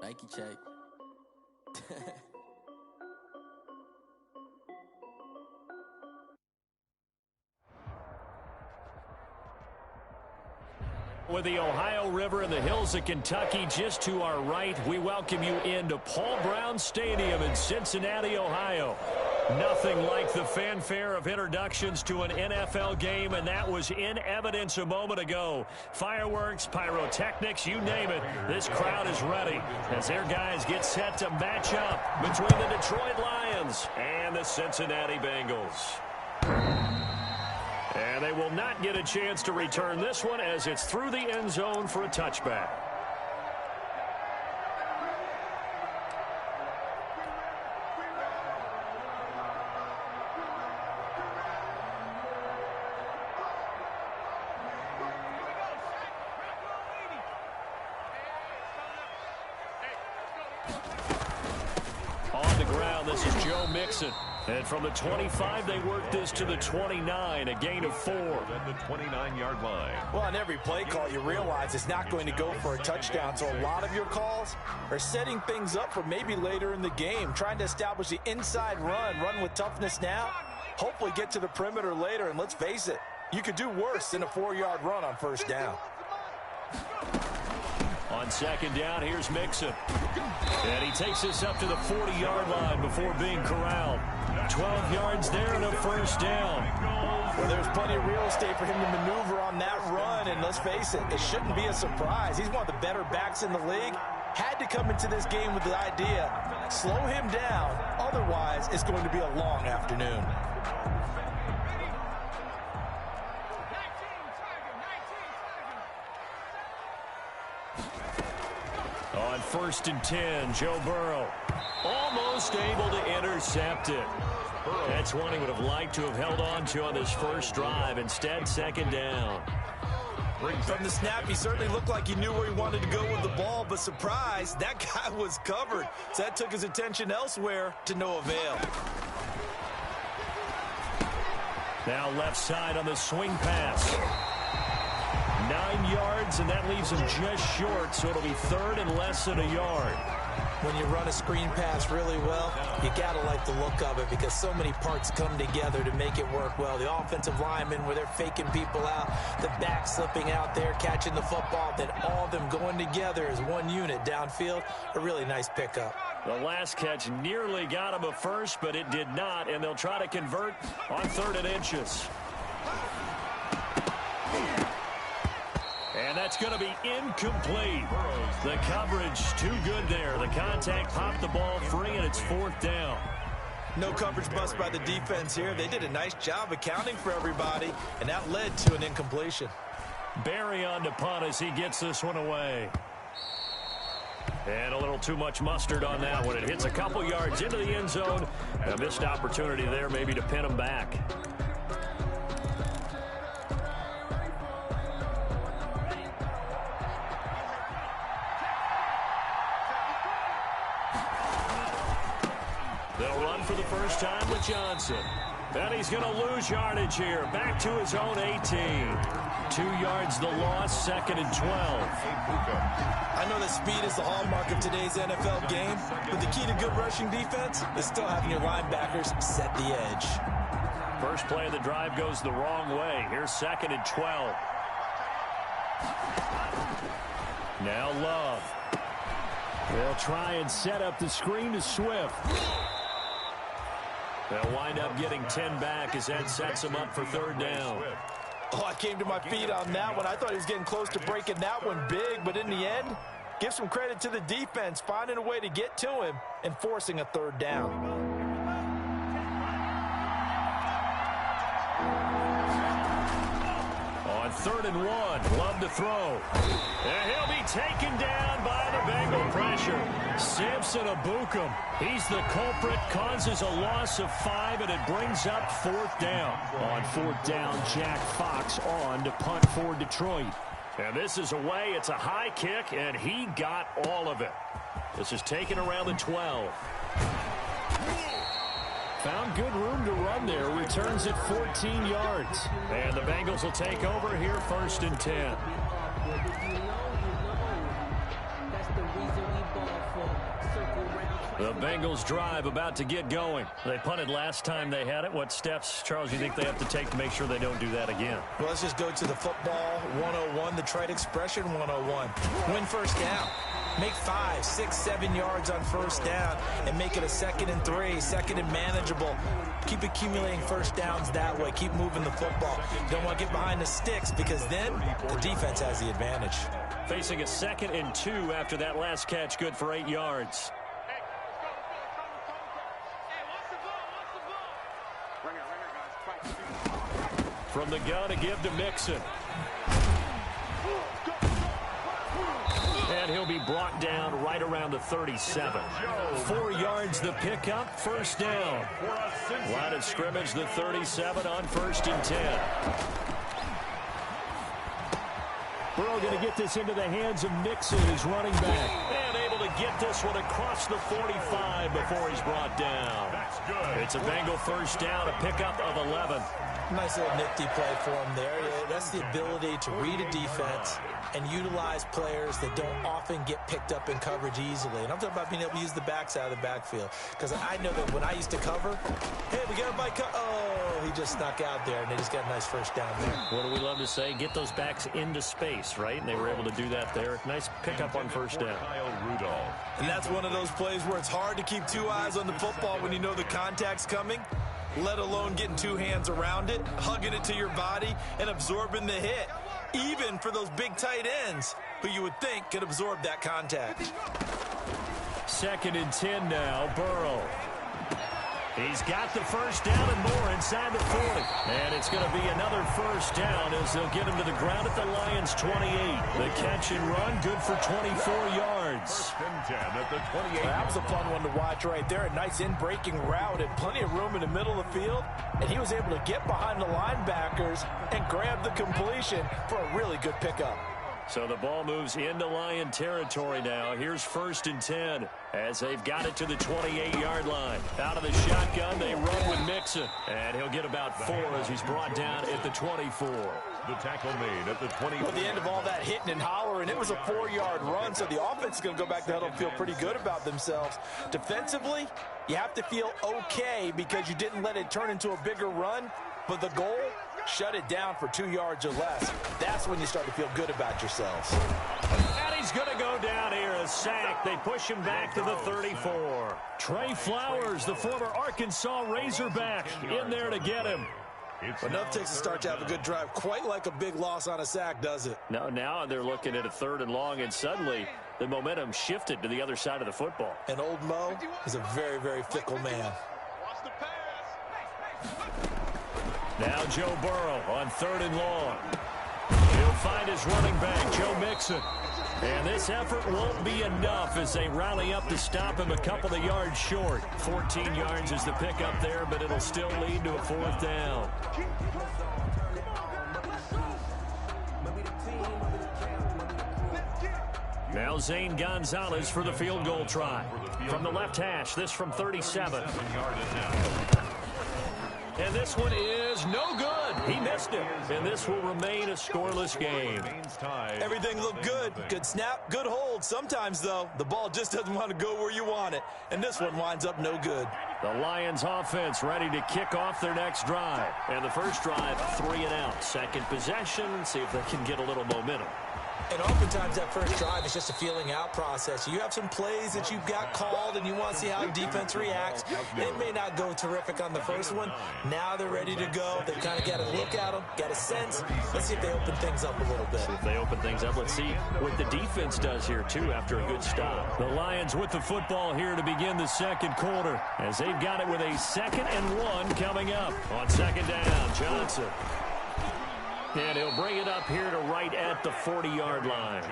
Nike check. With the Ohio River and the hills of Kentucky just to our right, we welcome you into Paul Brown Stadium in Cincinnati, Ohio. Nothing like the fanfare of introductions to an NFL game, and that was in evidence a moment ago. Fireworks, pyrotechnics, you name it. This crowd is ready as their guys get set to match up between the Detroit Lions and the Cincinnati Bengals. And they will not get a chance to return this one as it's through the end zone for a touchback. On the ground, this is Joe Mixon. And from the 25, they work this to the 29, a gain of 4. At the 29-yard line. Well, on every play call, you realize it's not going to go for a touchdown. So a lot of your calls are setting things up for maybe later in the game, trying to establish the inside run with toughness now, hopefully get to the perimeter later. And let's face it, you could do worse than a 4-yard run on first down. On second down, here's Mixon. And he takes this up to the 40-yard line before being corralled. 12 yards there and a first down. Well, there's plenty of real estate for him to maneuver on that run, and let's face it, it shouldn't be a surprise. He's one of the better backs in the league. Had to come into this game with the idea, slow him down, otherwise it's going to be a long afternoon. On 1st and 10, Joe Burrow almost able to intercept it. That's one he would have liked to have held on to on this first drive. Instead, second down. From the snap, he certainly looked like he knew where he wanted to go with the ball, but surprise, that guy was covered. So that took his attention elsewhere to no avail. Now left side on the swing pass. 9 yards, and that leaves him just short, so it'll be third and less than a yard. When you run a screen pass really well, you got to like the look of it because so many parts come together to make it work well. The offensive linemen, where they're faking people out, the back slipping out there, catching the football, then all of them going together as one unit downfield. A really nice pickup. The last catch nearly got him a first, but it did not, and they'll try to convert on 3rd and inches. And that's going to be incomplete. The coverage too good there. The contact popped the ball free, and it's 4th down. No coverage bust by the defense here. They did a nice job accounting for everybody, and that led to an incompletion. Barry on to punt as he gets this one away. And a little too much mustard on that one. It hits a couple yards into the end zone. A missed opportunity there maybe to pin him back. They'll run for the first time with Johnson. And he's going to lose yardage here. Back to his own 18. 2 yards the loss, 2nd and 12. I know that speed is the hallmark of today's NFL game, but the key to good rushing defense is still having your linebackers set the edge. First play of the drive goes the wrong way. Here's 2nd and 12. Now Love. They'll try and set up the screen to Swift. They'll wind up getting 10 back as that sets them up for 3rd down. Oh, I came to my feet on that one. I thought he was getting close to breaking that one big, but in the end, give some credit to the defense, finding a way to get to him and forcing a 3rd down. On 3rd and 1, Love to throw. And he'll be taken down by the Bengal pressure. Samson Abukum, he's the culprit, causes a loss of 5, and it brings up 4th down. On 4th down, Jack Fox on to punt for Detroit. And this is away. It's a high kick, and he got all of it. This is taken around the 12. Found good room to run there. Returns at 14 yards. And the Bengals will take over here 1st and 10. The Bengals drive about to get going. They punted last time they had it. What steps, Charles, do you think they have to take to make sure they don't do that again? Well, let's just go to the football 101, the trite expression 101. Win first down. Make 5, 6, 7 yards on first down and make it a 2nd and 3, 2nd and manageable. Keep accumulating first downs that way. Keep moving the football. Don't want to get behind the sticks because then the defense has the advantage. Facing a 2nd and 2 after that last catch, good for 8 yards. From the gun to give to Mixon. And he'll be brought down right around the 37. 4 yards the pickup, first down. Line of scrimmage, the 37 on 1st and 10. Burrow going to get this into the hands of Mixon, his running back. And able to get this one across the 45 before he's brought down. It's a Bengal first down, a pickup of 11. Nice little nifty play for him there. Yeah, that's the ability to read a defense and utilize players that don't often get picked up in coverage easily. And I'm talking about being able to use the backs out of the backfield. Because I know that when I used to cover, hey, we got a bike. Oh, he just snuck out there, and they just got a nice first down there. What do we love to say? Get those backs into space, right? And they were able to do that there. Nice pickup on first down. And that's one of those plays where it's hard to keep 2 eyes on the football when you know the contact's coming, let alone getting 2 hands around it, hugging it to your body, and absorbing the hit. Even for those big tight ends who you would think could absorb that contact. 2nd and 10 now, Burrow. He's got the first down and more inside the 40. And it's going to be another first down as they'll get him to the ground at the Lions' 28. The catch and run, good for 24 yards. At the 28. That was a fun one to watch right there. A nice in-breaking route and plenty of room in the middle of the field. And he was able to get behind the linebackers and grab the completion for a really good pickup. So the ball moves into Lion territory now. Here's 1st and 10 as they've got it to the 28-yard line. Out of the shotgun, they run with Mixon. And he'll get about 4 as he's brought down at the 24. The tackle made at the 24. At the end of all that hitting and hollering, it was a 4-yard run, so the offense is going to go back to huddle and feel pretty good about themselves. Defensively, you have to feel okay because you didn't let it turn into a bigger run, but the goal, shut it down for 2 yards or less. That's when you start to feel good about yourselves. And he's going to go down here, a sack. They push him back to the 34. Trey Flowers, the former Arkansas Razorback, in there to get him. Enough takes to start to have a good drive. Quite like a big loss on a sack, does it? No, now they're looking at a 3rd and long, and suddenly the momentum shifted to the other side of the football. And old Mo is a very, very fickle man. Now Joe Burrow on 3rd and long. He'll find his running back, Joe Mixon. And this effort won't be enough as they rally up to stop him a couple of yards short. 14 yards is the pickup there, but it'll still lead to a 4th down. Now Zane Gonzalez for the field goal try. From the left hash, this from 37. And this one is no good. He missed it. And this will remain a scoreless game. Everything looked good. Good snap, good hold. Sometimes, though, the ball just doesn't want to go where you want it. And this one winds up no good. The Lions offense ready to kick off their next drive. And the first drive, 3 and out. Second possession, see if they can get a little momentum. And oftentimes that first drive is just a feeling out process. You have some plays that you've got called and you want to see how the defense reacts. They may not go terrific on the first one. Now they're ready to go. They've kind of got a look at them, got a sense. Let's see if they open things up a little bit. See if they open things up. Let's see what the defense does here, too, after a good stop. The Lions with the football here to begin the second quarter as they've got it with a 2nd and 1 coming up. On 2nd down, Johnson. And he'll bring it up here to right at the 40-yard line.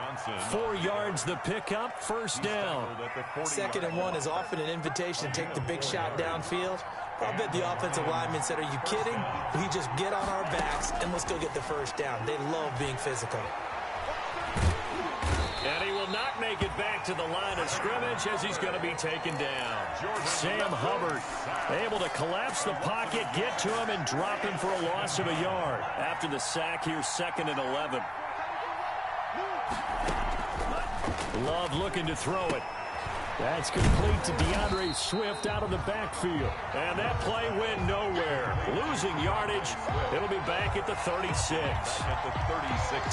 4 yards the pickup, first down. 2nd and 1 is often an invitation to take the big shot downfield. I bet the offensive lineman said, are you kidding? We just get on our backs and let's go get the first down. They love being physical. And he will not make it back to the line of scrimmage as he's going to be taken down. Sam Hubbard able to collapse the pocket, get to him, and drop him for a loss of a yard. After the sack, here's 2nd and 11. Love looking to throw it. That's complete to DeAndre Swift out of the backfield. And that play went nowhere. Losing yardage. It'll be back at the 36.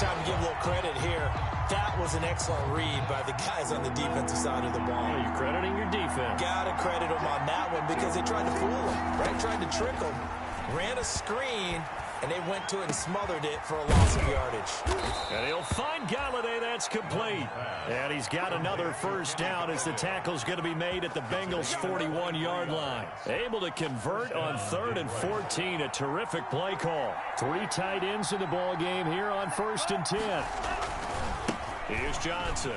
Time to give a little credit here. That was an excellent read by the guys on the defensive side of the ball. Well, you're crediting your defense. Got to credit them on that one because they tried to fool him, right? Tried to trick him. Ran a screen, and they went to it and smothered it for a loss of yardage. And he'll find Galladay. That's complete. And he's got another first down as the tackle's going to be made at the Bengals' 41-yard line. Able to convert on 3rd and 14. A terrific play call. 3 tight ends in the ball game here on 1st and 10. Here's Johnson.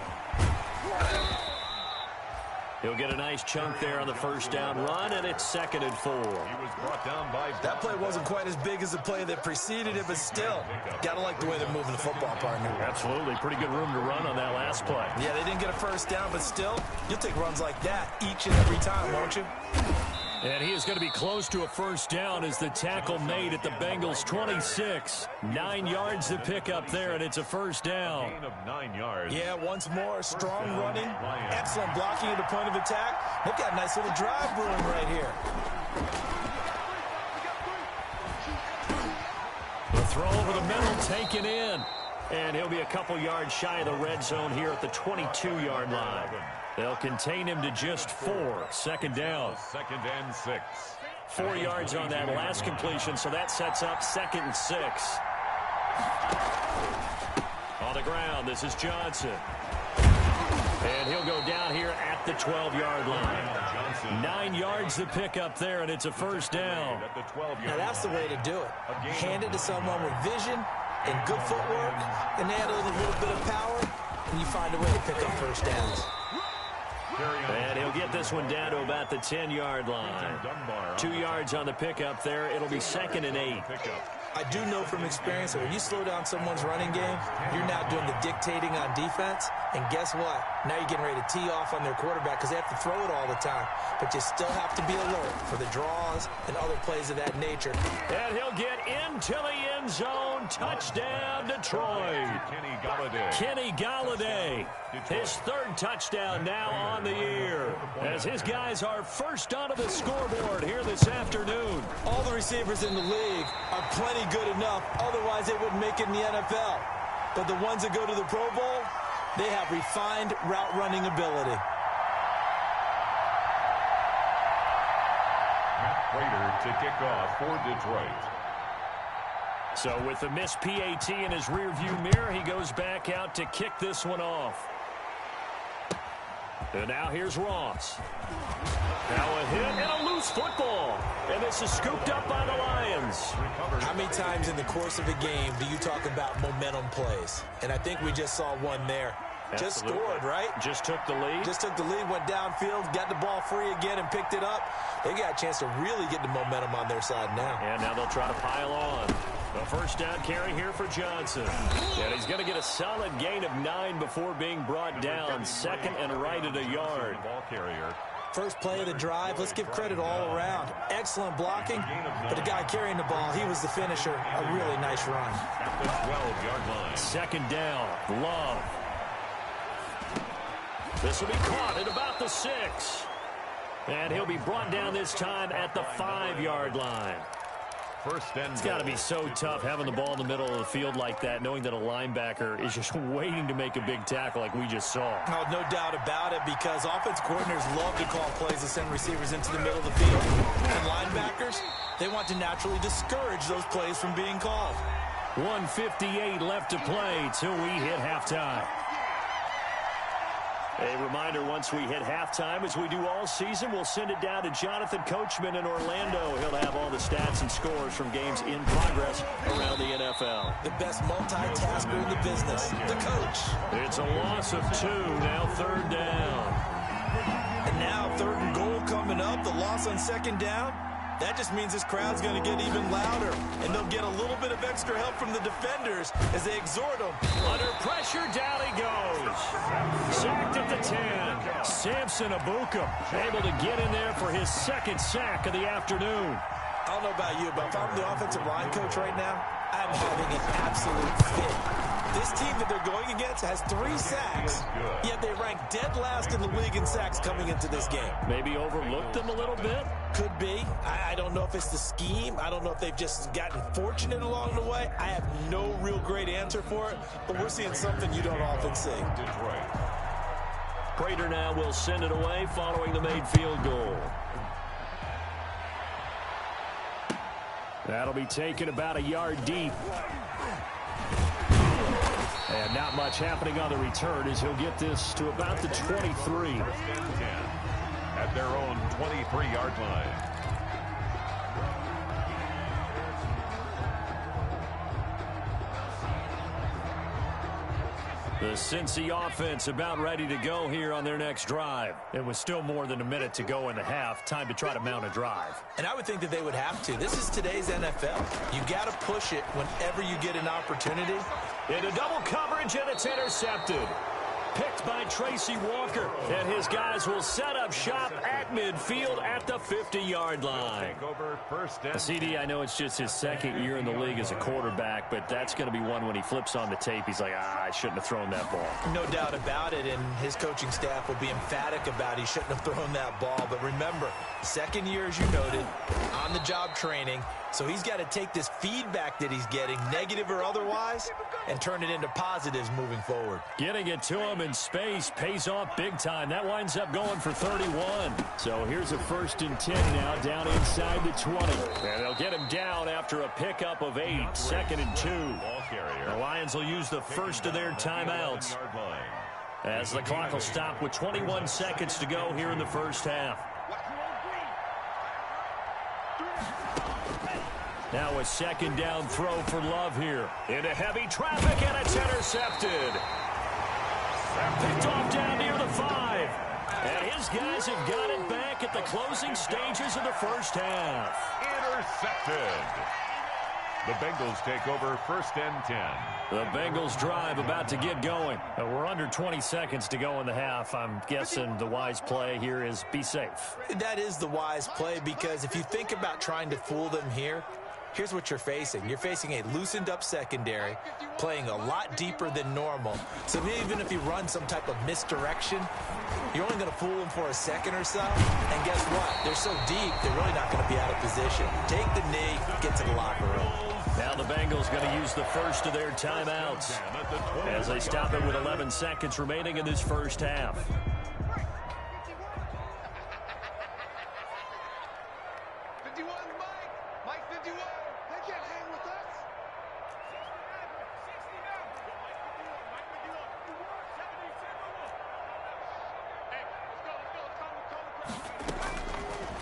He'll get a nice chunk there on the first down run, and it's 2nd and 4. He was brought down by... That play wasn't quite as big as the play that preceded it, but still, got to like the way they're moving the football, partner. Absolutely. Pretty good room to run on that last play. Yeah, they didn't get a first down, but still, you'll take runs like that each and every time, won't you? And he is going to be close to a first down as the tackle made at the Bengals' 26. 9 yards to pick up there, and it's a first down. Gain of 9 yards. Yeah, once more, strong running, excellent blocking at the point of attack. They've got a nice little drive brewing right here. The throw over the middle taken in. And he'll be a couple yards shy of the red zone here at the 22-yard line. They'll contain him to just 4. 2nd down. 2nd and 6. 4 yards on that last completion, so that sets up 2nd and 6. On the ground, this is Johnson. And he'll go down here at the 12-yard line. 9 yards to pick up there, and it's a first down. Now that's the way to do it. Hand it to someone with vision and good footwork, and add a little bit of power, and you find a way to pick up first downs. And he'll get this one down to about the 10-yard line. 2 yards on the pickup there. It'll be 2nd and 8. I do know from experience that when you slow down someone's running game, you're now doing the dictating on defense. And guess what? Now you're getting ready to tee off on their quarterback because they have to throw it all the time. But you still have to be alert for the draws and other plays of that nature. And he'll get into the end zone. Touchdown, Detroit. Kenny Galladay. His 3rd touchdown now on the year as his guys are first onto the scoreboard here this afternoon. All the receivers in the league are plenty good enough. Otherwise, they wouldn't make it in the NFL. But the ones that go to the Pro Bowl, they have refined route running ability. Matt Prater to kick off for Detroit. So with the missed PAT in his rearview mirror, he goes back out to kick this one off. And now here's Ross. Now a hit and a loose football. And this is scooped up by the Lions. How many times in the course of a game do you talk about momentum plays? And I think we just saw one there. Absolutely. Just scored, right? Just took the lead. Just took the lead, went downfield, got the ball free again and picked it up. They got a chance to really get the momentum on their side now. And now they'll try to pile on. The first down carry here for Johnson. And he's going to get a solid gain of 9 before being brought down. 2nd and right at a yard. Ball carrier. First play of the drive, let's give credit all around. Excellent blocking, but the guy carrying the ball, he was the finisher. A really nice run. At the 12-yard line. 2nd down, Love. This will be caught at about the 6. And he'll be brought down this time at the 5-yard line. It's got to be so tough having the ball in the middle of the field like that, knowing that a linebacker is just waiting to make a big tackle like we just saw. Oh, no doubt about it, because offense coordinators love to call plays to send receivers into the middle of the field. And linebackers, they want to naturally discourage those plays from being called. 1:58 left to play till we hit halftime. A reminder, once we hit halftime, as we do all season, we'll send it down to Jonathan Coachman in Orlando. He'll have all the stats and scores from games in progress around the NFL. The best multitasker in the business, the coach. It's a loss of 2, now 3rd down. And now 3rd and goal coming up, the loss on 2nd down. That just means this crowd's going to get even louder, and they'll get a little bit of extra help from the defenders as they exhort them. Under pressure, down he goes. Sacked at the 10. Samson Abuka able to get in there for his 2nd sack of the afternoon. I don't know about you, but if I'm the offensive line coach right now, I'm having an absolute fit. This team that they're going against has 3 sacks, yet they rank ranked dead last in the league in sacks coming into this game. Maybe overlooked them a little bit? Could be. I don't know if it's the scheme. I don't know if they've just gotten fortunate along the way. I have no real great answer for it, but we're seeing something you don't often see. Detroit. Prater now will send it away following the made field goal. That'll be taken about a yard deep. And not much happening on the return as he'll get this to about the 23. First and 10 at their own 23-yard line. The Cincy offense about ready to go here on their next drive. It was still more than a minute to go in the half. Time to try to mount a drive. And I would think that they would have to. This is today's NFL. You got to push it whenever you get an opportunity. Into double coverage, and it's intercepted. Picked by Tracy Walker. And his guys will set up shop at midfield at the 50-yard line. Take over first and CD, I know it's just his second year in the league as a quarterback, but that's going to be one when he flips on the tape. He's like, I shouldn't have thrown that ball. No doubt about it, and his coaching staff will be emphatic about he shouldn't have thrown that ball. But remember, second year, as you noted, on-the-job training. So he's got to take this feedback that he's getting, negative or otherwise, and turn it into positives moving forward. Getting it to him in space pays off big time. That winds up going for 31. So here's a 1st and 10 now down inside the 20. And they'll get him down after a pickup of 8. 2nd and 2. The Lions will use the first of their timeouts as the clock will stop with 21 seconds to go here in the first half. Now a 2nd down throw for Love here. Into heavy traffic, and it's intercepted. Picked off down near the 5. And his guys have got it back at the closing stages of the first half. Intercepted. The Bengals take over 1st and 10. The Bengals drive about to get going. We're under 20 seconds to go in the half. I'm guessing the wise play here is be safe. That is the wise play, because if you think about trying to fool them here, here's what you're facing. You're facing a loosened up secondary, playing a lot deeper than normal. So even if you run some type of misdirection, you're only going to fool them for a second or so. And guess what? They're so deep, they're really not going to be out of position. Take the knee, get to the locker room. Now the Bengals going to use the first of their timeouts as they stop it with 11 seconds remaining in this first half.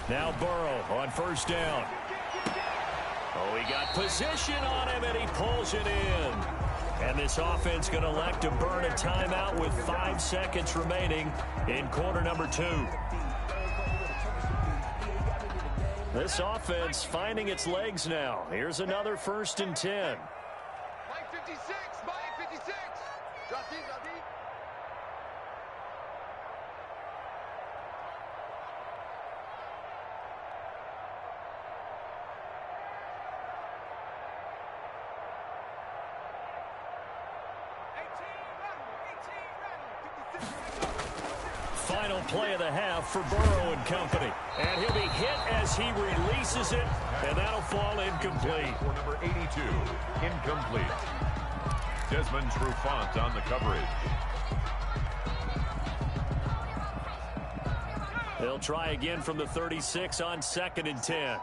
Now Burrow on 1st down. Oh, he got position on him, and he pulls it in. And this offense going to elect to burn a timeout with 5 seconds remaining in quarter number 2. This offense finding its legs now. Here's another 1st and 10. Mike 56, Mike 56. Final play of the half for Burrow and company. And he'll be hit as he releases it, and that'll fall incomplete. For number 82, incomplete. Desmond Trufant on the coverage. They'll try again from the 36 on 2nd and 10.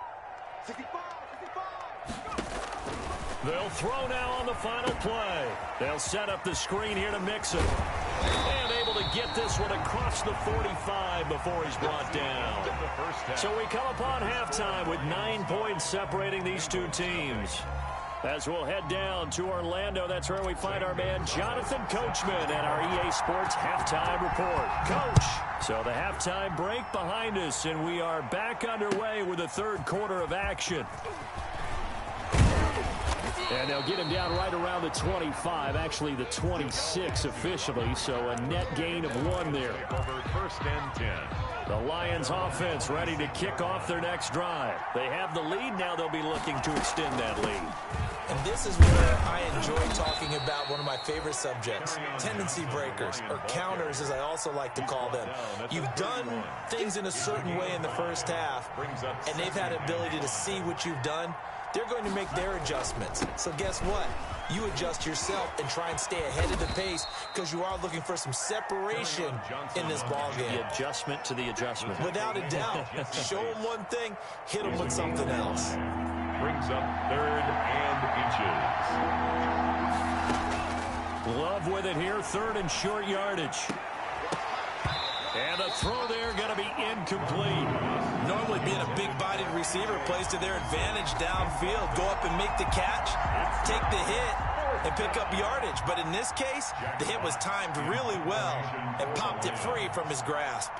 They'll throw now on the final play. They'll set up the screen here to mix it. And able to get this one across the 45 before he's brought down. So we come upon halftime with 9 points separating these two teams. As we'll head down to Orlando, that's where we find our man Jonathan Coachman at our EA Sports Halftime Report. Coach, so the halftime break behind us, and we are back underway with the 3rd quarter of action. And they'll get him down right around the 25, actually the 26 officially, so a net gain of 1 there. Over 1st and 10. The Lions offense ready to kick off their next drive. They have the lead. Now they'll be looking to extend that lead. And this is where I enjoy talking about one of my favorite subjects, tendency breakers, or counters as I also like to call them. You've done things in a certain way in the first half, and they've had ability to see what you've done. They're going to make their adjustments. So guess what? You adjust yourself and try and stay ahead of the pace because you are looking for some separation in this ballgame. The adjustment to the adjustment. Without a doubt. Show them one thing, hit them with something else. Brings up 3rd and inches. Love with it here, 3rd and short yardage. And a throw there going to be incomplete. Normally being a big-bodied receiver plays to their advantage downfield. Go up and make the catch, take the hit, and pick up yardage. But in this case, the hit was timed really well and popped it free from his grasp.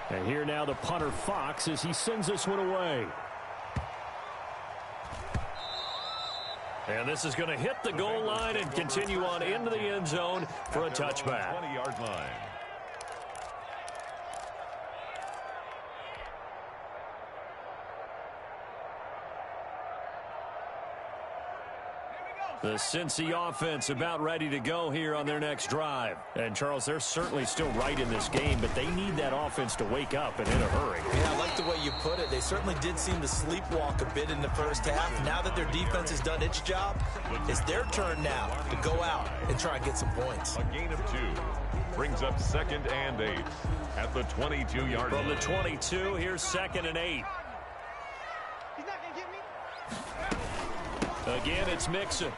And here now the punter Fox as he sends this one away. And this is going to hit the goal line and continue on into the end zone for a touchback. 20-yard line. The Cincy offense about ready to go here on their next drive. And, Charles, they're certainly still right in this game, but they need that offense to wake up and in a hurry. Yeah, I like the way you put it. They certainly did seem to sleepwalk a bit in the first half. Now that their defense has done its job, it's their turn now to go out and try and get some points. A gain of 2. Brings up 2nd and 8 at the 22-yard line. From the 22, here's 2nd and 8. He's not going to get me. Again, it's Mixon.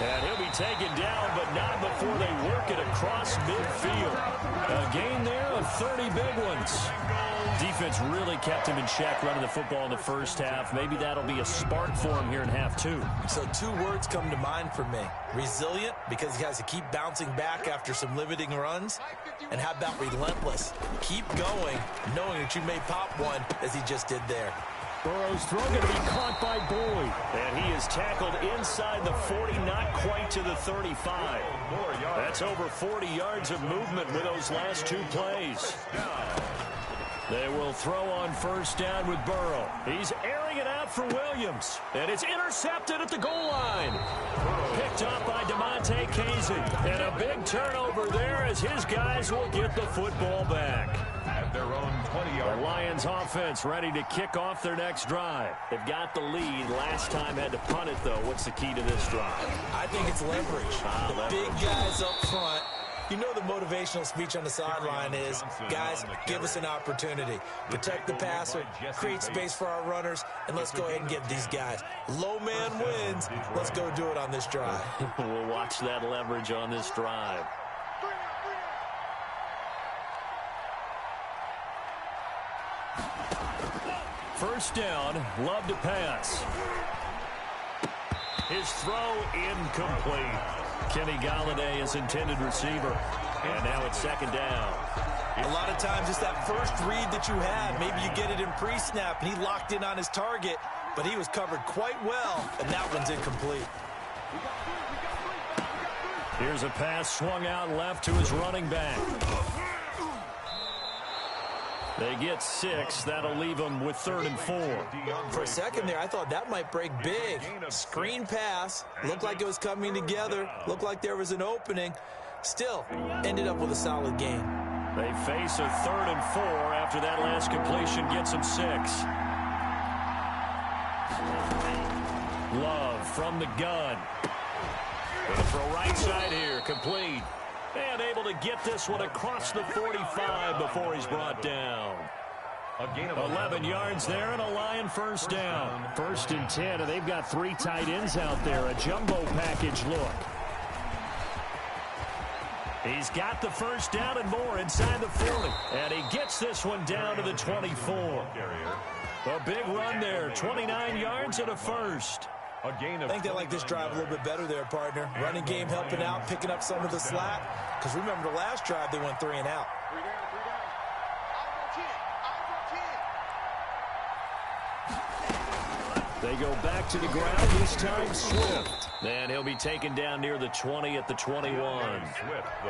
And he'll be taken down, but not before they work it across midfield. A gain there of 30 big ones. Defense really kept him in check running the football in the first half. Maybe that'll be a spark for him here in half 2. So 2 words come to mind for me. Resilient, because he has to keep bouncing back after some limiting runs. And how about relentless? Keep going, knowing that you may pop one, as he just did there. Burrow's throw going to be caught by Boyd. And he is tackled inside the 40, not quite to the 35. That's over 40 yards of movement with those last 2 plays. They will throw on first down with Burrow. He's airing it out for Williams. And it's intercepted at the goal line. Picked up by DeMonte Casey. And a big turnover there as his guys will get the football back. At their own 20-yard. The Lions offense ready to kick off their next drive. They've got the lead. Last time had to punt it, though. What's the key to this drive? I think it's leverage. The big guys up front. You know the motivational speech on the sideline is, guys, give us an opportunity. Protect the passer, create space for our runners, and let's go ahead and get these guys. Low man wins. Let's go do it on this drive. We'll watch that leverage on this drive. First down, Love to pass. His throw incomplete. Kenny Galladay is intended receiver. And now it's 2nd down. A lot of times it's that first read that you have. Maybe you get it in pre-snap, and he locked in on his target, but he was covered quite well, and that one's incomplete. Here's a pass swung out left to his running back. They get 6. That'll leave them with 3rd and 4. For a second there, I thought that might break big. Screen pass. Looked like it was coming together. Looked like there was an opening. Still, ended up with a solid gain. They face a 3rd and 4 after that last completion gets them 6. Love from the gun. Gonna throw right side here. Complete. And able to get this one across the 45 before he's brought down. 11 yards there and a Lion first down. 1st and 10, and they've got 3 tight ends out there. A jumbo package look. He's got the first down and more inside the 40. And he gets this one down to the 24. A big run there. 29 yards and a first. A gain of I think they like this drive a little bit better there, partner. Running game helping out, picking up some of the slack. Because remember the last drive, they went 3 and out. They go back to the ground, this time Swift. And he'll be taken down near the 20 at the 21.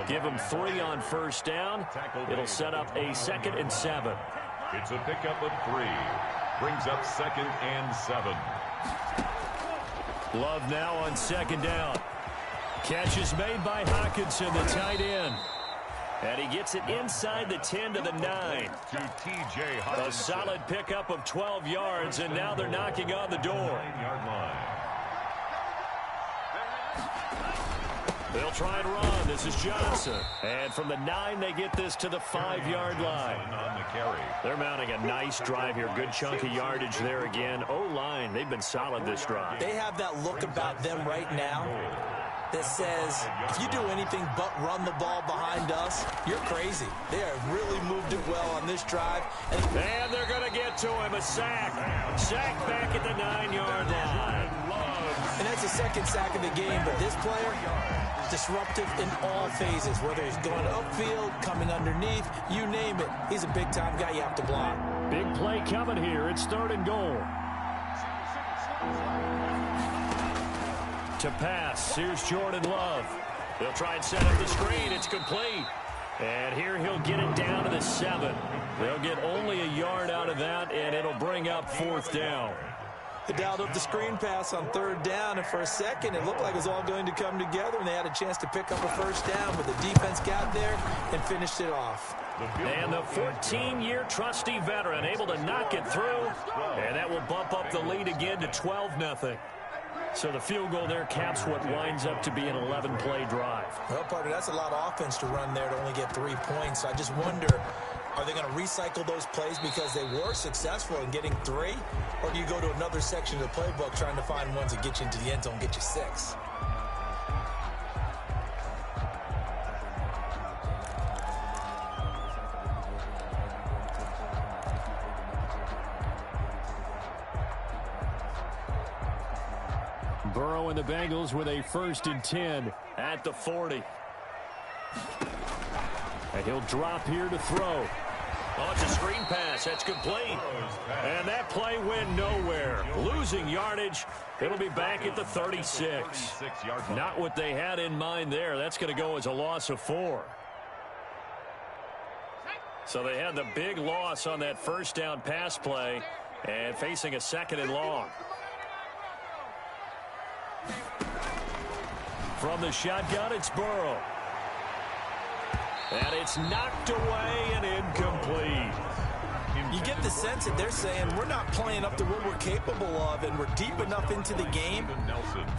Give him 3 on first down. It'll set up a 2nd and 7. It's a pickup of 3. Brings up 2nd and 7. Love now on 2nd down. Catch is made by Hawkinson, the tight end. And he gets it inside the 10 to the 9. To T.J. Hawkinson. A solid pickup of 12 yards, and now they're knocking on the door. 9-yard line. They'll try and run. This is Johnson. And from the 9, they get this to the 5-yard line. On the carry. They're mounting a nice drive here. Good chunk of yardage there again. O-line, they've been solid this drive. They have that look about them right now that says, if you do anything but run the ball behind us, you're crazy. They have really moved it well on this drive. And they're going to get to him. A sack. Sack back at the 9-yard line. And that's the 2nd sack of the game. But this player, disruptive in all phases, whether he's going upfield, coming underneath, you name it. He's a big-time guy you have to block. Big play coming here. It's 3rd and goal. To pass, here's Jordan Love. They'll try and set up the screen. It's complete. And here he'll get it down to the 7. They'll get only a yard out of that, and it'll bring up 4th down. They dialed up the screen pass on 3rd down, and for a second it looked like it was all going to come together, and they had a chance to pick up a 1st down, but the defense got there and finished it off. And the 14-year trusty veteran able to knock it through, and that will bump up the lead again to 12-0. So the field goal there caps what winds up to be an 11-play drive. Well, partner, that's a lot of offense to run there to only get 3 points. I just wonder, are they going to recycle those plays because they were successful in getting 3? Or do you go to another section of the playbook trying to find ones that get you into the end zone, get you 6? Burrow and the Bengals with a 1st and 10 at the 40. And he'll drop here to throw. Oh, it's a screen pass. That's complete. And that play went nowhere. Losing yardage. It'll be back at the 36. Not what they had in mind there. That's going to go as a loss of 4. So they had the big loss on that 1st down pass play and facing a 2nd and long. From the shotgun, it's Burrow. And it's knocked away and incomplete. You get the sense that they're saying we're not playing up to what we're capable of, and we're deep enough into the game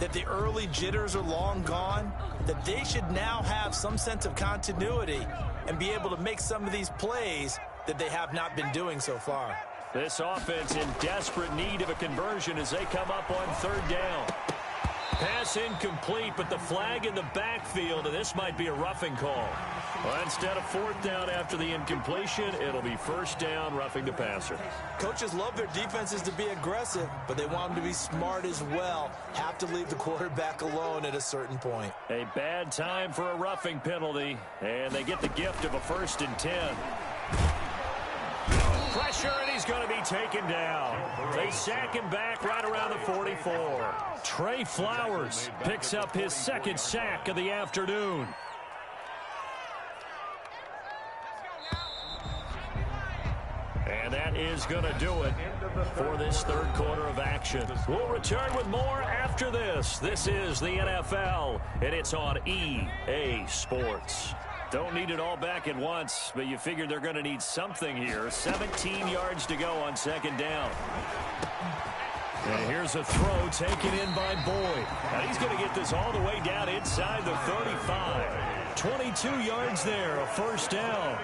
that the early jitters are long gone, that they should now have some sense of continuity and be able to make some of these plays that they have not been doing so far. This offense in desperate need of a conversion as they come up on 3rd down. Pass incomplete, but the flag in the backfield, and this might be a roughing call. Well, instead of 4th down after the incompletion, it'll be 1st down, roughing the passer. Coaches love their defenses to be aggressive, but they want them to be smart as well. Have to leave the quarterback alone at a certain point. A bad time for a roughing penalty, and they get the gift of a 1st and 10. Pressure, and he's going to be taken down. They sack him back right around the 44. Trey Flowers picks up his 2nd sack of the afternoon. And that is going to do it for this 3rd quarter of action. We'll return with more after this. This is the NFL, and it's on EA Sports. Don't need it all back at once, but you figure they're going to need something here. 17 yards to go on 2nd down. And here's a throw taken in by Boyd. And he's going to get this all the way down inside the 35. 22 yards there, a 1st down.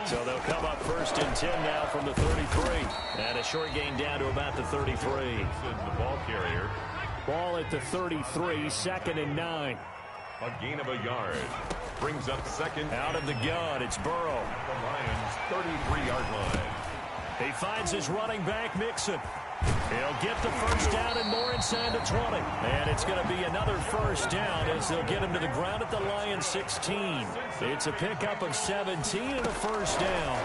So they'll come up 1st and 10 now from the 33. And a short gain down to about the 33. The ball carrier. Ball at the 33, 2nd and 9. A gain of a yard. Brings up 2nd. Out of the gun, it's Burrow. The Lions' 33-yard line. He finds his running back, Mixon. He'll get the first down and more inside the 20. And it's going to be another first down as they'll get him to the ground at the Lions 16. It's a pickup of 17 and a first down.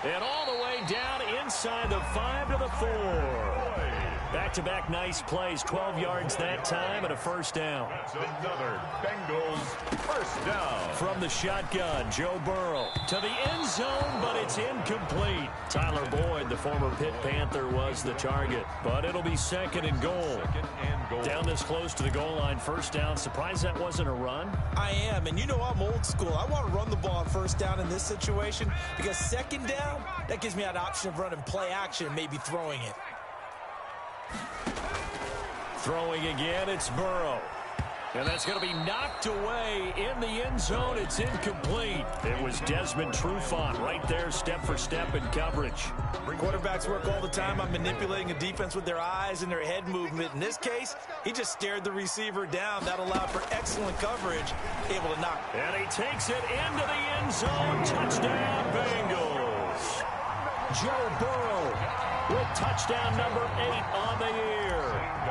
And all the way down inside the 5 to the 4. Back-to-back nice plays, 12 yards that time and a first down. That's another Bengals first down. From the shotgun, Joe Burrow to the end zone, but it's incomplete. Tyler Boyd, the former Pitt Panther, was the target, but it'll be second and goal. Down this close to the goal line, first down. Surprised that wasn't a run? I am, and you know I'm old school. I want to run the ball on first down in this situation because second down, that gives me that option of running play action and maybe throwing it. Throwing again, it's Burrow. And that's going to be knocked away in the end zone. It's incomplete. It was Desmond Trufant right there, step for step in coverage. Quarterbacks work all the time on manipulating a defense with their eyes and their head movement. In this case, he just stared the receiver down. That allowed for excellent coverage, able to knock. And he takes it into the end zone. Touchdown, Bengals. Joe Burrow with touchdown number 8 on the year.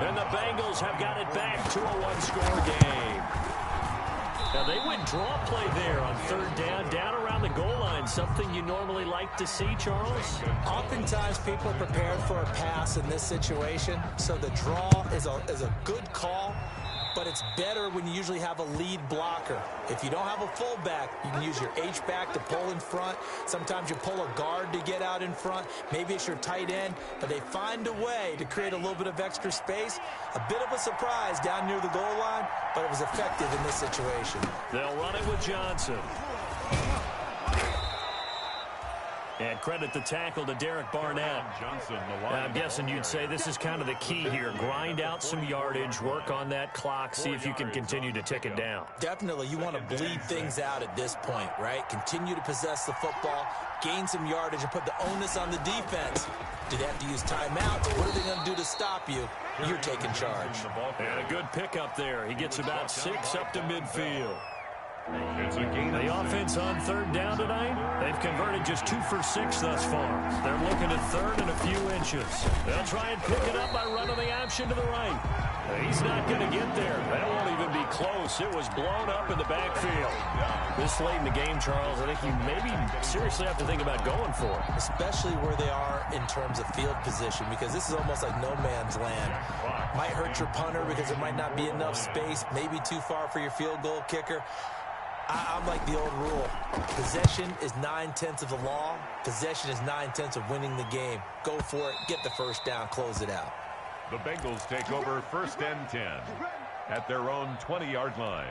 And the Bengals have got it back to a one-score game. Now, they went draw play there on third down around the goal line. Something you normally like to see, Charles? Oftentimes, people are prepared for a pass in this situation, so the draw is a good call, but it's better when you usually have a lead blocker. If you don't have a fullback, you can use your H-back to pull in front. Sometimes you pull a guard to get out in front. Maybe it's your tight end, but they find a way to create a little bit of extra space. A bit of a surprise down near the goal line, but it was effective in this situation. They'll run it with Johnson. And credit the tackle to Derek Barnett. I'm guessing you'd say this is kind of the key here. Grind out some yardage, work on that clock, see if you can continue to tick it down. Definitely, you want to bleed things out at this point, right? Continue to possess the football, gain some yardage, and put the onus on the defense. Do they have to use timeouts? What are they going to do to stop you? You're taking charge. And a good pickup there. He gets about 6 up to midfield. It's a gain. The offense on third down tonight, they've converted just 2 for 6 thus far. They're looking at third and a few inches. They'll try and pick it up by running the option to the right. He's not going to get there. That won't even be close. It was blown up in the backfield. This late in the game, Charles, I think you maybe seriously have to think about going for it. Especially where they are in terms of field position, because this is almost like no man's land. Might hurt your punter because there might not be enough space, maybe too far for your field goal kicker. I'm like the old rule. Possession is 9/10 of the law. Possession is 9/10 of winning the game. Go for it. Get the first down. Close it out. The Bengals take over first and 10 at their own 20-yard line.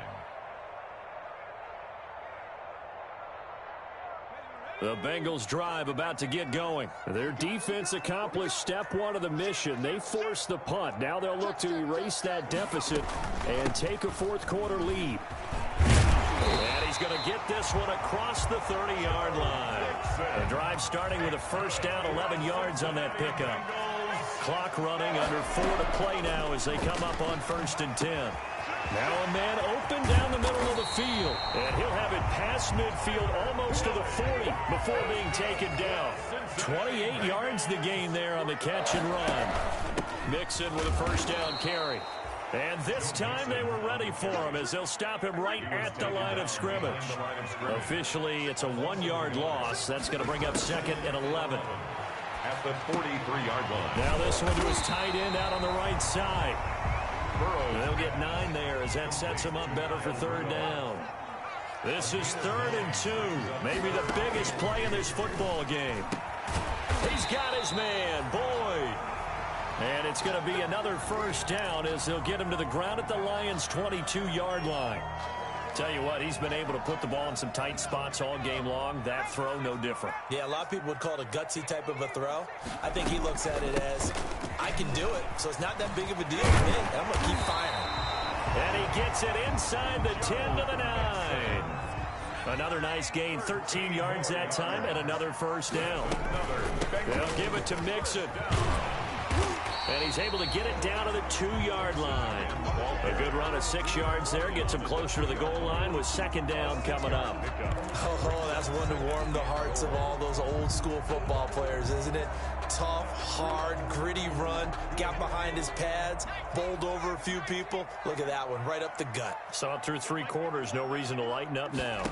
The Bengals drive about to get going. Their defense accomplished step 1 of the mission. They forced the punt. Now they'll look to erase that deficit and take a fourth-quarter lead. And he's going to get this one across the 30-yard line. The drive starting with a first down, 11 yards on that pickup. Clock running, under 4 to play now as they come up on first and 10. Now a man open down the middle of the field. And he'll have it past midfield almost to the 40 before being taken down. 28 yards the gain there on the catch and run. Mixon with a first down carry. And this time they were ready for him as they'll stop him right at the line of scrimmage. Officially, it's a 1-yard loss. That's going to bring up second and 11. At the 43-yard line. Now this one to his tight end out on the right side. Burrow, they'll get 9 there as that sets him up better for third down. This is 3rd and 2. Maybe the biggest play in this football game. He's got his man, Boyd. And it's going to be another first down as they'll get him to the ground at the Lions' 22-yard line. Tell you what, he's been able to put the ball in some tight spots all game long. That throw, no different. Yeah, a lot of people would call it a gutsy type of a throw. I think he looks at it as, I can do it, so it's not that big of a deal for me. I'm going to keep firing. And he gets it inside the 10 to the 9. Another nice gain, 13 yards that time, and another first down. They'll give it to Mixon. And he's able to get it down to the 2-yard line. A good run of 6 yards there. Gets him closer to the goal line with second down coming up. Oh, that's one to warm the hearts of all those old school football players, isn't it? Tough, hard, gritty run. Got behind his pads. Bowled over a few people. Look at that one, right up the gut. Saw it through 3 quarters. No reason to lighten up now.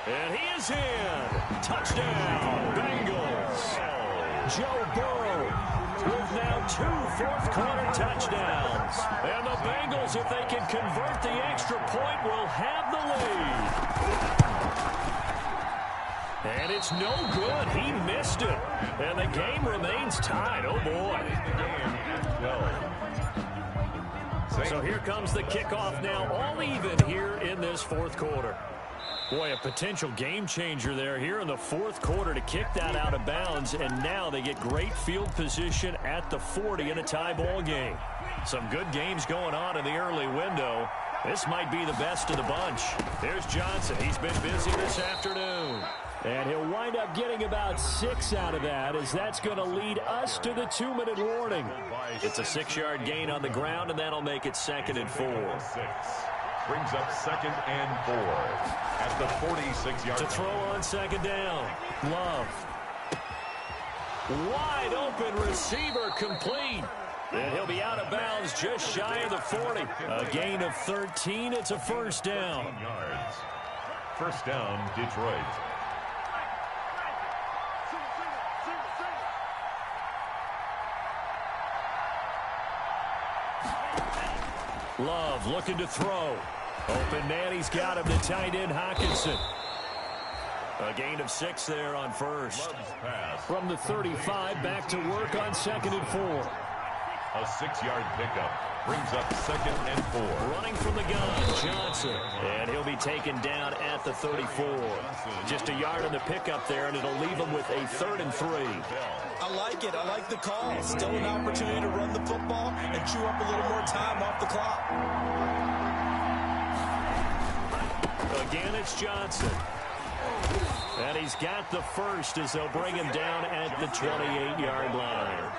And he is in. Touchdown, Bengals. Joe Burrow with now 2 fourth-quarter touchdowns. And the Bengals, if they can convert the extra point, will have the lead. And it's no good. He missed it. And the game remains tied. Oh, boy. So here comes the kickoff now, all even here in this fourth quarter. Boy, a potential game changer there here in the fourth quarter to kick that out of bounds, and now they get great field position at the 40 in a tie ball game. Some good games going on in the early window. This might be the best of the bunch. There's Johnson. He's been busy this afternoon. And he'll wind up getting about 6 out of that, as that's going to lead us to the 2-minute warning. It's a 6-yard gain on the ground, and that'll make it 2nd and 4. Brings up 2nd and 4 at the 46-yard to throw on 2nd down. Love. Wide open receiver, complete. And he'll be out of bounds just shy of the 40. A gain of 13. It's a first down. Yards. First down, Detroit. Love looking to throw. Open man, he's got him, the tight end Hawkinson. A gain of 6 there on first. From the 35, back to work on 2nd and 4. A 6-yard pickup brings up 2nd and 4. Running from the gun, Johnson. And he'll be taken down at the 34. Just a yard on the pickup there, and it'll leave him with a 3rd and 3. I like it. I like the call. Still an opportunity to run the football and chew up a little more time off the clock. Again, it's Johnson. And he's got the first as they'll bring him down at the 28-yard line.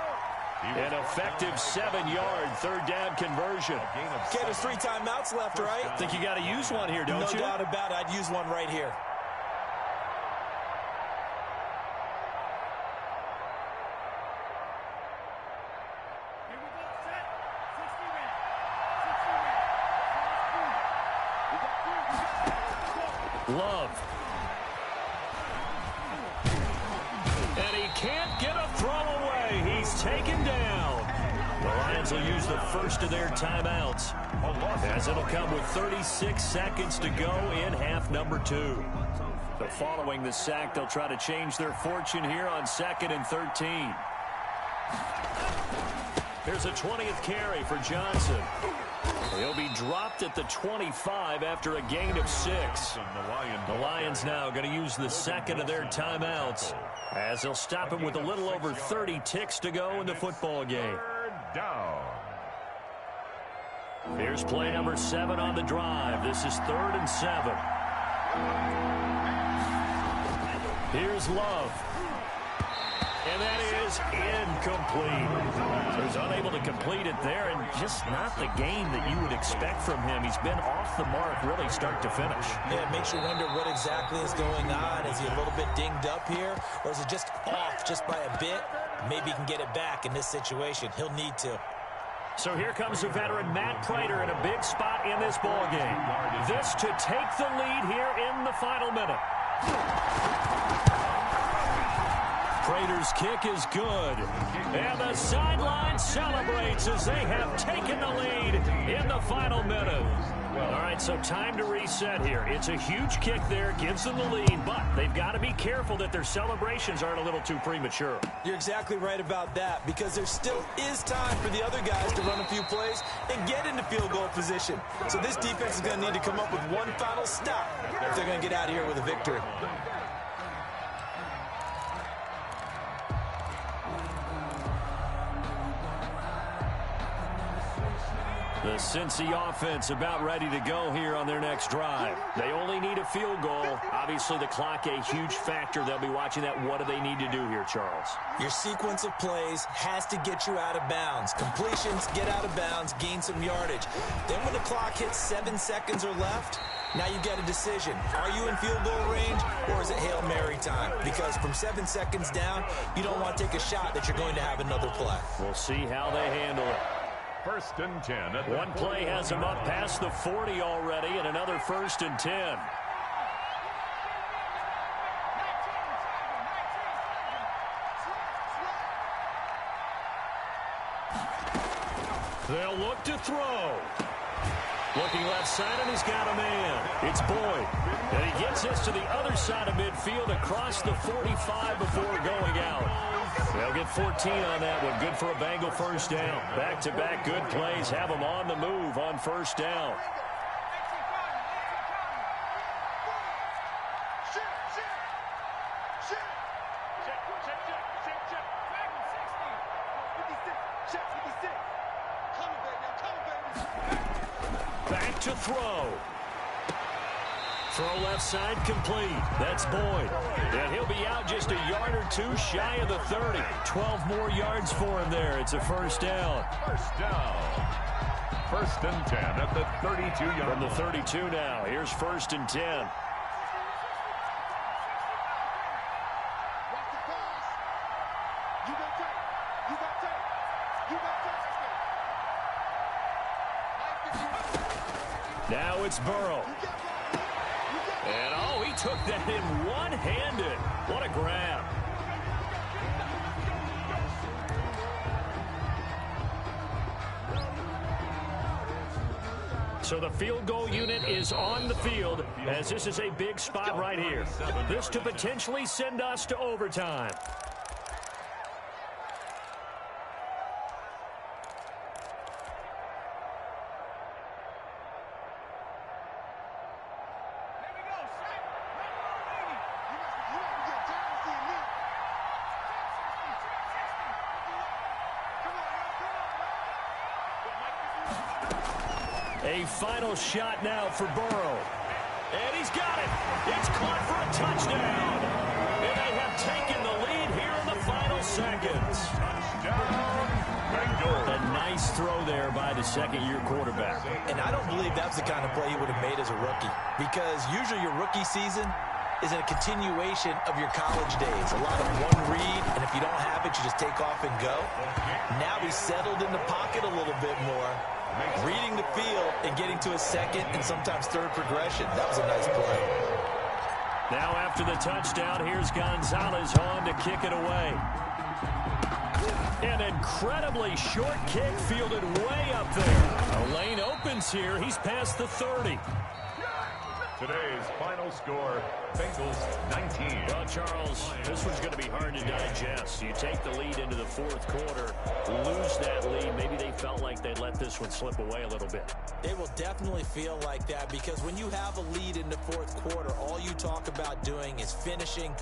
An effective 7-yard 3rd down conversion. Okay, there's 3 timeouts left, right? Think you got to use one here, don't you? No doubt about it. I'd use one right here. Love. And he can't get a throw away. He's taken down. The Lions will use the first of their timeouts, as it'll come with 36 seconds to go in half number 2. So following the sack, they'll try to change their fortune here on 2nd and 13. Here's a 20th carry for Johnson. He'll be dropped at the 25 after a gain of 6. The Lions now going to use the second of their timeouts, as they'll stop him with a little over 30 ticks to go in the football game. Down. Here's play number 7 on the drive. This is 3rd and 7. Here's Love. And that is incomplete. So he's unable to complete it there, and just not the game that you would expect from him. He's been off the mark really start to finish. Yeah, it makes you wonder what exactly is going on. Is he a little bit dinged up here, or is it just off just by a bit? Maybe he can get it back in this situation. He'll need to. So here comes the veteran Matt Prater in a big spot in this ball game. This to take the lead here in the final minute. Prater's kick is good. And the sideline celebrates as they have taken the lead in the final minute. All right, so time to reset here. It's a huge kick there, gives them the lead, but they've got to be careful that their celebrations aren't a little too premature. You're exactly right about that, because there still is time for the other guys to run a few plays and get into field goal position. So this defense is going to need to come up with one final stop if they're going to get out of here with a victory. The Cincy offense about ready to go here on their next drive. They only need a field goal. Obviously, the clock a huge factor. They'll be watching that. What do they need to do here, Charles? Your sequence of plays has to get you out of bounds. Completions, get out of bounds, gain some yardage. Then when the clock hits 7 seconds or left, now you get a decision. Are you in field goal range, or is it Hail Mary time? Because from 7 seconds down, you don't want to take a shot that you're going to have another play. We'll see how they handle it. 1st and 10. One play has them up past the 40 already, and another 1st and 10. They'll look to throw. Looking left side, and he's got a man. It's Boyd. And he gets this to the other side of midfield across the 45 before going out. They'll get 14 on that one. Good for a Bengal 1st down. Back-to-back good plays have them on the move on 1st down. Back to throw. Throw left side complete. That's Boyd. And he'll be out just a yard or two shy of the 30. 12 more yards for him there. It's a 1st down. 1st down. 1st and 10 at the 32-yard line. From the 32 now. Here's 1st and 10. Now it's Burrow. And, oh, he took that in one-handed. What a grab. So the field goal unit is on the field, as this is a big spot right here. This to potentially send us to overtime. A final shot now for Burrow. And he's got it. It's caught for a touchdown. And they have taken the lead here in the final seconds. A nice throw there by the second-year quarterback. And I don't believe that's the kind of play he would have made as a rookie. Because usually your rookie season is a continuation of your college days. A lot of one read, and if you don't have it, you just take off and go. Now he's settled in the pocket a little bit more, reading the field and getting to a second and sometimes third progression. That was a nice play. Now after the touchdown, here's Gonzalez on to kick it away. An incredibly short kick fielded way up there. A lane opens here. He's past the 30. Today's final score, Bengals 19. Well, Charles, this one's going to be hard to digest. You take the lead into the 4th quarter, lose that lead. Maybe they felt like they'd let this one slip away a little bit. It will definitely feel like that because when you have a lead in the 4th quarter, all you talk about doing is finishing.